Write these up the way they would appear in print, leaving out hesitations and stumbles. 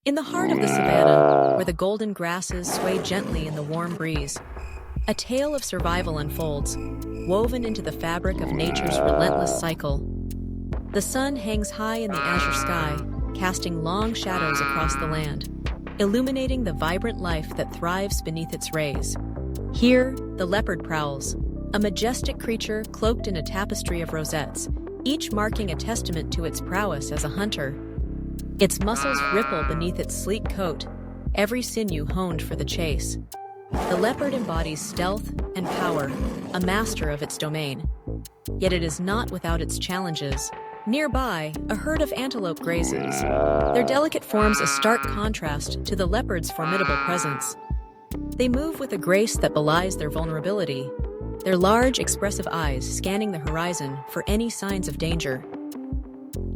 In the heart of the savannah, where the golden grasses sway gently in the warm breeze, a tale of survival unfolds, woven into the fabric of nature's relentless cycle. The sun hangs high in the azure sky, casting long shadows across the land, illuminating the vibrant life that thrives beneath its rays. Here, the leopard prowls, a majestic creature cloaked in a tapestry of rosettes, each marking a testament to its prowess as a hunter. Its muscles ripple beneath its sleek coat, every sinew honed for the chase. The leopard embodies stealth and power, a master of its domain. Yet it is not without its challenges. Nearby, a herd of antelope grazes, their delicate forms a stark contrast to the leopard's formidable presence. They move with a grace that belies their vulnerability, their large, expressive eyes scanning the horizon for any signs of danger.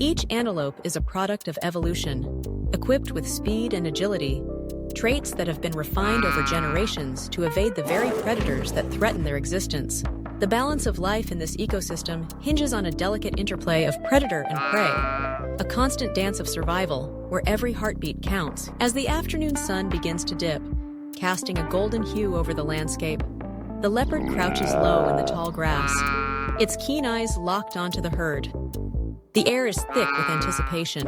Each antelope is a product of evolution, equipped with speed and agility, traits that have been refined over generations to evade the very predators that threaten their existence. The balance of life in this ecosystem hinges on a delicate interplay of predator and prey, a constant dance of survival where every heartbeat counts. As the afternoon sun begins to dip, casting a golden hue over the landscape, the leopard crouches low in the tall grass, its keen eyes locked onto the herd. The air is thick with anticipation,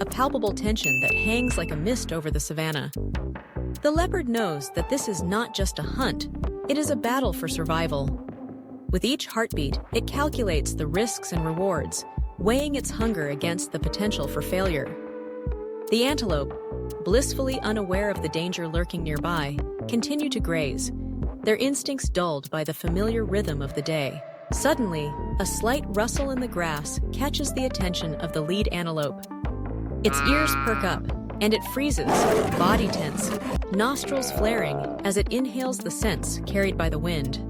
a palpable tension that hangs like a mist over the savannah. The leopard knows that this is not just a hunt, it is a battle for survival. With each heartbeat, it calculates the risks and rewards, weighing its hunger against the potential for failure. The antelope, blissfully unaware of the danger lurking nearby, continue to graze, their instincts dulled by the familiar rhythm of the day. Suddenly, a slight rustle in the grass catches the attention of the lead antelope. Its ears perk up, and it freezes, body tense, nostrils flaring as it inhales the scents carried by the wind.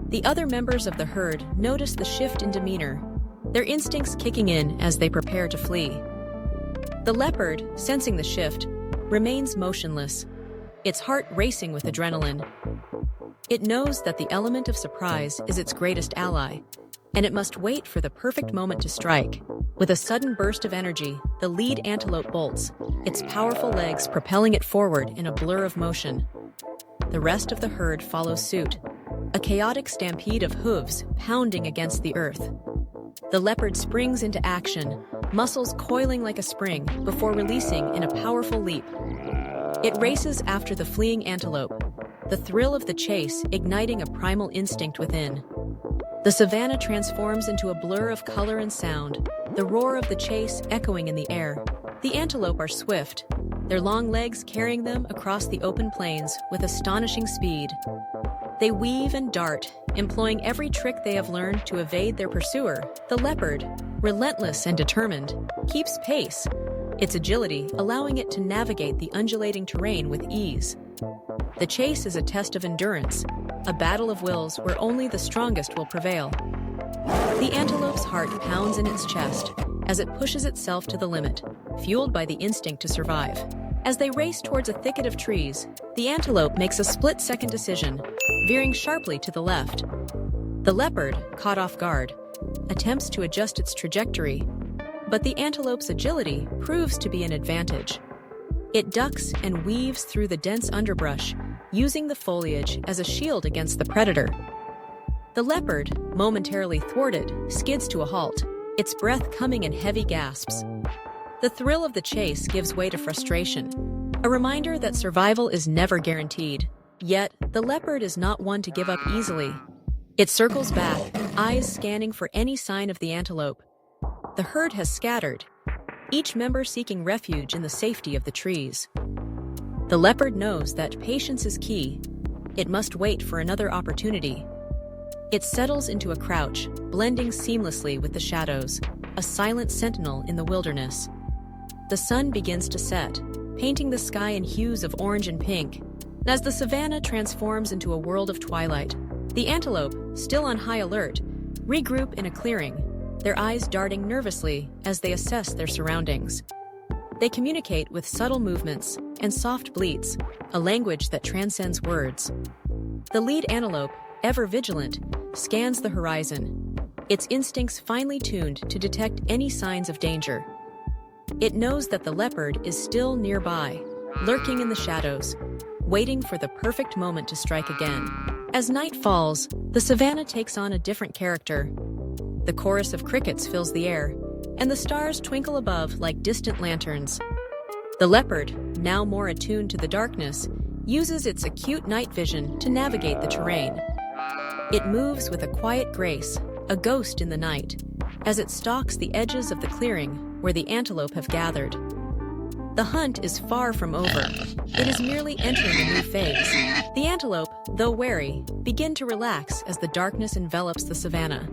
The other members of the herd notice the shift in demeanor, their instincts kicking in as they prepare to flee. The leopard, sensing the shift, remains motionless, its heart racing with adrenaline. It knows that the element of surprise is its greatest ally, and it must wait for the perfect moment to strike. With a sudden burst of energy, the lead antelope bolts, its powerful legs propelling it forward in a blur of motion. The rest of the herd follows suit, a chaotic stampede of hooves pounding against the earth. The leopard springs into action, muscles coiling like a spring before releasing in a powerful leap. It races after the fleeing antelope, the thrill of the chase igniting a primal instinct within. The savannah transforms into a blur of color and sound, the roar of the chase echoing in the air. The antelope are swift, their long legs carrying them across the open plains with astonishing speed. They weave and dart, employing every trick they have learned to evade their pursuer. The leopard, relentless and determined, keeps pace, its agility allowing it to navigate the undulating terrain with ease. The chase is a test of endurance, a battle of wills where only the strongest will prevail. The antelope's heart pounds in its chest as it pushes itself to the limit, fueled by the instinct to survive. As they race towards a thicket of trees, the antelope makes a split-second decision, veering sharply to the left. The leopard, caught off guard, attempts to adjust its trajectory, but the antelope's agility proves to be an advantage. It ducks and weaves through the dense underbrush, using the foliage as a shield against the predator. The leopard, momentarily thwarted, skids to a halt, its breath coming in heavy gasps. The thrill of the chase gives way to frustration, a reminder that survival is never guaranteed. Yet, the leopard is not one to give up easily. It circles back, eyes scanning for any sign of the antelope. The herd has scattered, each member seeking refuge in the safety of the trees. The leopard knows that patience is key. It must wait for another opportunity. It settles into a crouch, blending seamlessly with the shadows, a silent sentinel in the wilderness. The sun begins to set, painting the sky in hues of orange and pink. As the savannah transforms into a world of twilight, the antelope, still on high alert, regroup in a clearing, their eyes darting nervously as they assess their surroundings. They communicate with subtle movements and soft bleats, a language that transcends words. The lead antelope, ever vigilant, scans the horizon, its instincts finely tuned to detect any signs of danger. It knows that the leopard is still nearby, lurking in the shadows, waiting for the perfect moment to strike again. As night falls, the savanna takes on a different character. The chorus of crickets fills the air, and the stars twinkle above like distant lanterns. The leopard, now more attuned to the darkness, uses its acute night vision to navigate the terrain. It moves with a quiet grace, a ghost in the night, as it stalks the edges of the clearing where the antelope have gathered. The hunt is far from over. It is merely entering a new phase. The antelope, though wary, begin to relax as the darkness envelops the savanna.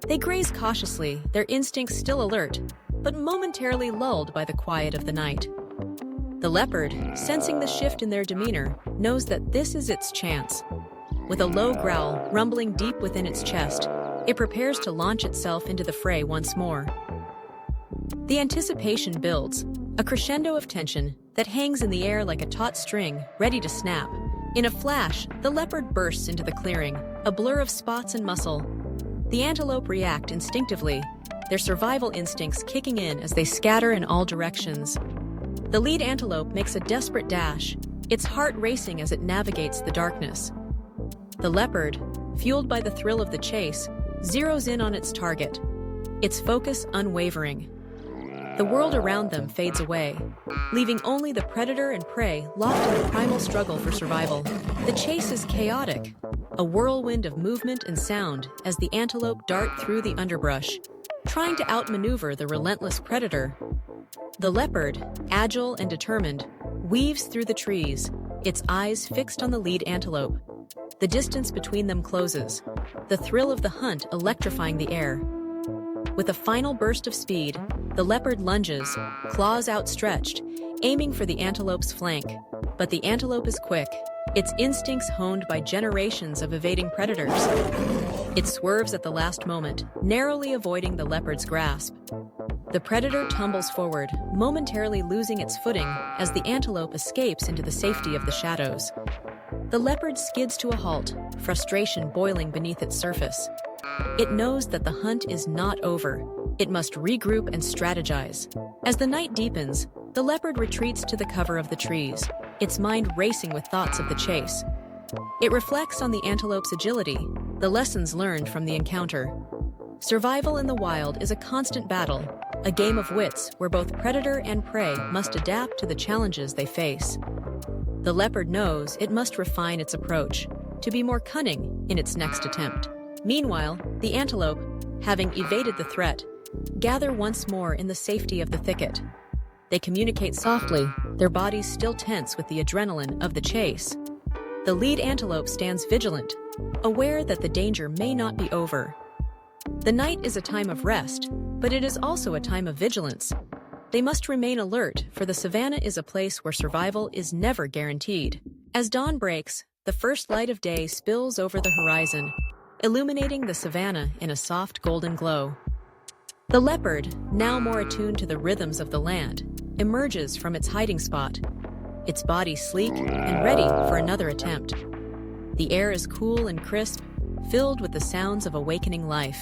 They graze cautiously, their instincts still alert, but momentarily lulled by the quiet of the night. The leopard, sensing the shift in their demeanor, knows that this is its chance. With a low growl rumbling deep within its chest, it prepares to launch itself into the fray once more. The anticipation builds, a crescendo of tension that hangs in the air like a taut string, ready to snap. In a flash, the leopard bursts into the clearing, a blur of spots and muscle. The antelope react instinctively, their survival instincts kicking in as they scatter in all directions. The lead antelope makes a desperate dash, its heart racing as it navigates the darkness. The leopard, fueled by the thrill of the chase, zeroes in on its target, its focus unwavering. The world around them fades away, leaving only the predator and prey locked in the primal struggle for survival. The chase is chaotic, a whirlwind of movement and sound as the antelope dart through the underbrush, trying to outmaneuver the relentless predator. The leopard, agile and determined, weaves through the trees, its eyes fixed on the lead antelope. The distance between them closes, the thrill of the hunt electrifying the air. With a final burst of speed, the leopard lunges, claws outstretched, aiming for the antelope's flank. But the antelope is quick, its instincts honed by generations of evading predators. It swerves at the last moment, narrowly avoiding the leopard's grasp. The predator tumbles forward, momentarily losing its footing as the antelope escapes into the safety of the shadows. The leopard skids to a halt, frustration boiling beneath its surface. It knows that the hunt is not over. It must regroup and strategize. As the night deepens, the leopard retreats to the cover of the trees, its mind racing with thoughts of the chase. It reflects on the antelope's agility, the lessons learned from the encounter. Survival in the wild is a constant battle, a game of wits where both predator and prey must adapt to the challenges they face. The leopard knows it must refine its approach, to be more cunning in its next attempt. Meanwhile, the antelope, having evaded the threat, gather once more in the safety of the thicket. They communicate softly, their bodies still tense with the adrenaline of the chase. The lead antelope stands vigilant, aware that the danger may not be over. The night is a time of rest, but it is also a time of vigilance. They must remain alert, for the savanna is a place where survival is never guaranteed. As dawn breaks, the first light of day spills over the horizon, illuminating the savanna in a soft golden glow. The leopard, now more attuned to the rhythms of the land, emerges from its hiding spot, its body sleek and ready for another attempt. The air is cool and crisp, filled with the sounds of awakening life.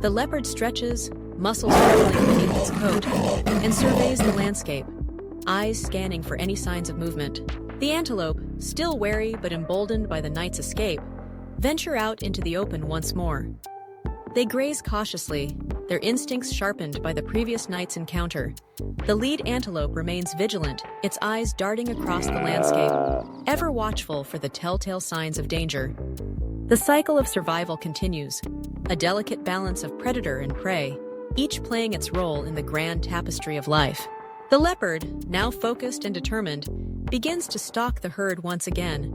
The leopard stretches, muscles trembling beneath its coat, and surveys the landscape, eyes scanning for any signs of movement. The antelope, still wary but emboldened by the night's escape, venture out into the open once more. They graze cautiously, their instincts sharpened by the previous night's encounter. The lead antelope remains vigilant, its eyes darting across the landscape, ever watchful for the telltale signs of danger. The cycle of survival continues, a delicate balance of predator and prey, each playing its role in the grand tapestry of life. The leopard, now focused and determined, begins to stalk the herd once again.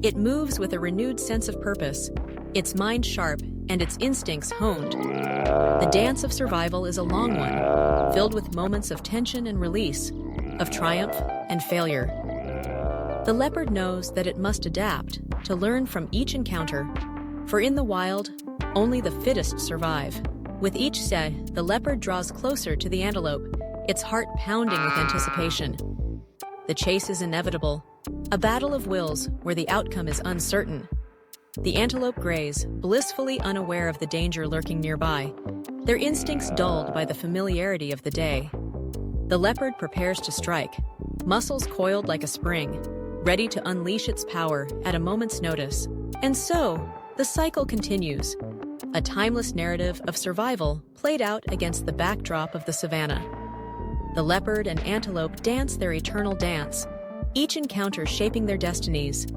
It moves with a renewed sense of purpose, its mind sharp and its instincts honed. The dance of survival is a long one, filled with moments of tension and release, of triumph and failure. The leopard knows that it must adapt, to learn from each encounter, for in the wild, only the fittest survive. With each set, the leopard draws closer to the antelope, its heart pounding with anticipation. The chase is inevitable, a battle of wills where the outcome is uncertain. The antelope graze, blissfully unaware of the danger lurking nearby, their instincts dulled by the familiarity of the day. The leopard prepares to strike, muscles coiled like a spring, ready to unleash its power at a moment's notice. And so, the cycle continues, a timeless narrative of survival played out against the backdrop of the savanna. The leopard and antelope dance their eternal dance, each encounter shaping their destinies,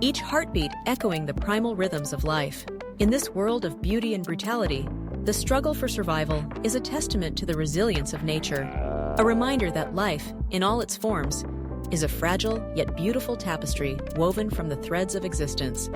each heartbeat echoing the primal rhythms of life. In this world of beauty and brutality, the struggle for survival is a testament to the resilience of nature, a reminder that life, in all its forms, is a fragile yet beautiful tapestry woven from the threads of existence.